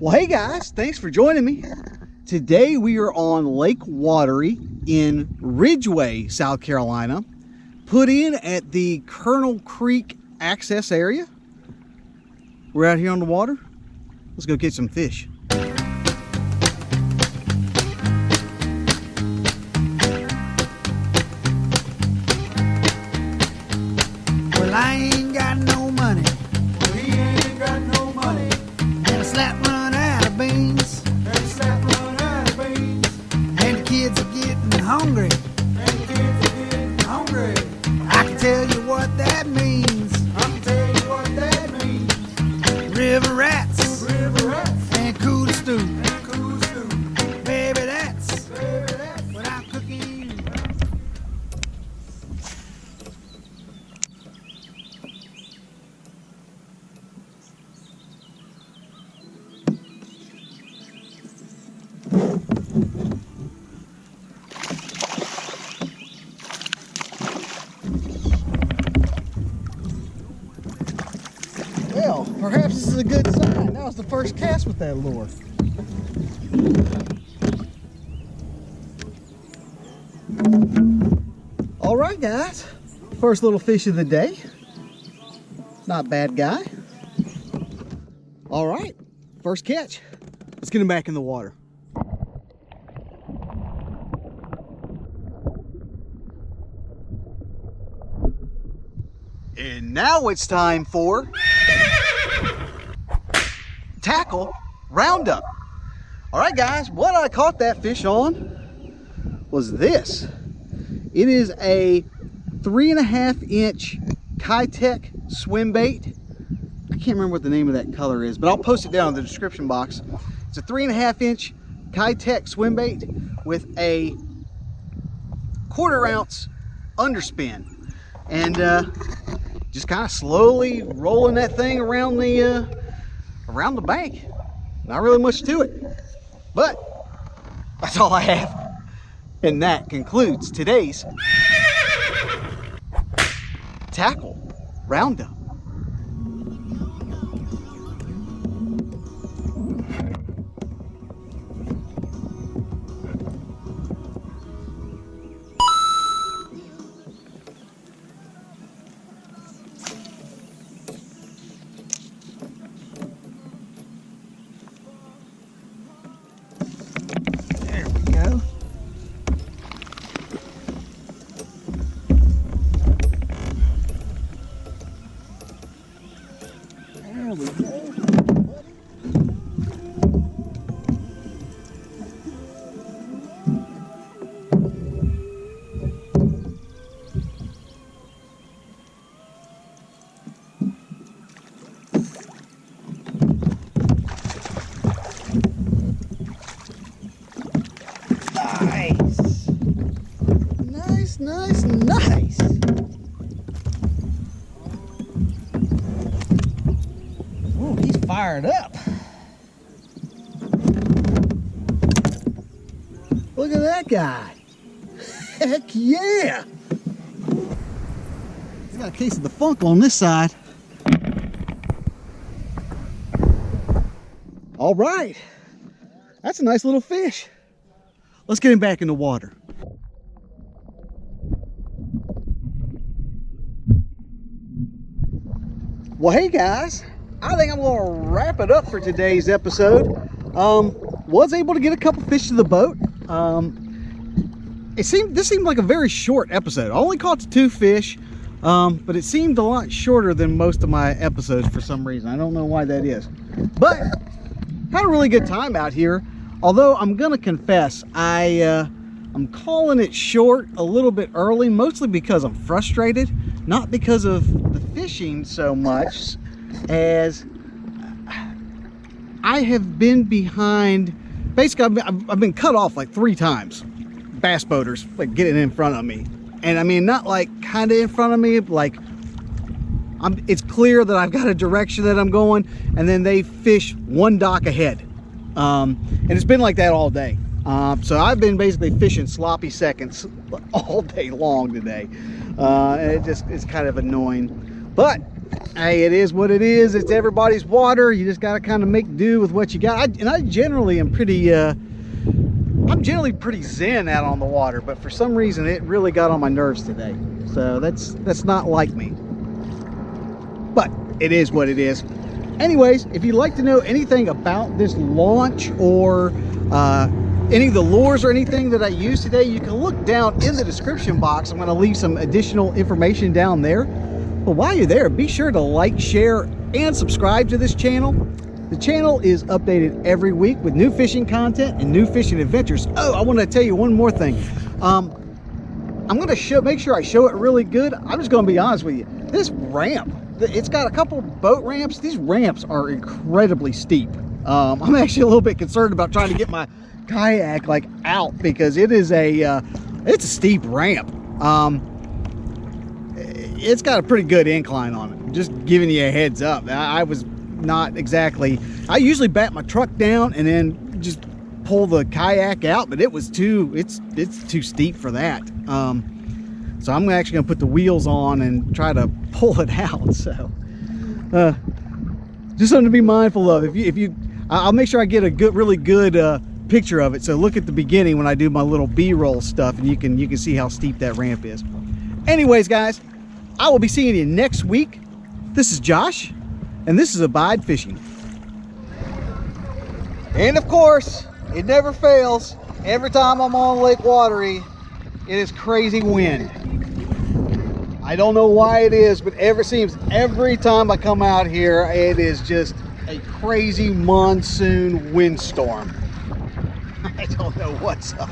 Well, hey guys, thanks for joining me. Today we are on Lake Wateree in Ridgeway, South Carolina, put in at the Creel Creek access area. We're out here on the water. Let's go get some fish. Well, I ain't got no money. Well, he ain't got no money. And a slap run out of beans. And a slap run out of beans. And the kids are getting hungry. And the kids are getting hungry. I can tell you what that means. I can tell you what that means. River rats. River rats. And cool stew. And cool stew. Baby, that's Baby, that's what I'm cooking. Well, perhaps this is a good sign. That was the first cast with that lure. All right, guys. First little fish of the day. Not bad, guy. All right, first catch. Let's get him back in the water. And now it's time for tackle roundup. All right, guys, what I caught that fish on was this. It is a 3.5 inch Keitech swim bait. I can't remember what the name of that color is, but I'll post it down in the description box. It's a 3.5 inch Keitech swim bait with a 1/4 ounce underspin. And just kind of slowly rolling that thing around the bank. Not really much to it, but that's all I have. And that concludes today's tackle roundup. There we go. There we go. Nice. Nice, nice, nice. Oh, he's fired up. Look at that guy. Heck yeah. He's got a case of the funk on this side. All right, that's a nice little fish. Let's get him back in the water. Well, hey guys, I think I'm gonna wrap it up for today's episode. Was able to get a couple fish to the boat. This seemed like a very short episode. I only caught 2 fish, but it seemed a lot shorter than most of my episodes for some reason. I don't know why that is, but had a really good time out here. Although I'm gonna confess, I'm calling it short a little bit early, mostly because I'm frustrated, not because of the fishing so much as I have been behind. Basically, I've been cut off like 3 times. Bass boaters like getting in front of me, and I mean not like kind of in front of me, like it's clear that I've got a direction that I'm going, and then they fish 1 dock ahead. And it's been like that all day. So I've been basically fishing sloppy seconds all day long today. And it's kind of annoying. But Hey, it is what it is. It's everybody's water. You just got to kind of make do with what you got. I generally am pretty, I'm generally pretty zen out on the water, but for some reason it really got on my nerves today. So that's not like me. But it is what it is. Anyways, if you'd like to know anything about this launch or any of the lures or anything that I used today, you can look down in the description box. I'm going to leave some additional information down there. But while you're there, be sure to like, share, and subscribe to this channel. The channel is updated every week with new fishing content and new fishing adventures. Oh, I want to tell you one more thing. I'm going to make sure I show it really good. I'm just going to be honest with you. This ramp, it's got a couple boat ramps. These ramps are incredibly steep. I'm actually a little bit concerned about trying to get my kayak like out because it is it's a steep ramp. It's got a pretty good incline on it. Just giving you a heads up. I was not exactly, I usually bat my truck down and then just pull the kayak out, but it's too steep for that. So I'm actually gonna put the wheels on and try to pull it out. So just something to be mindful of. I'll make sure I get a really good picture of it. So look at the beginning when I do my little B-roll stuff, and you can see how steep that ramp is. Anyways, guys, I will be seeing you next week. This is Josh, and this is Abide Fishing. And of course, it never fails. Every time I'm on Lake Wateree, it is crazy wind. I don't know why it is, but seems every time I come out here, it is just a crazy monsoon windstorm. I don't know what's up.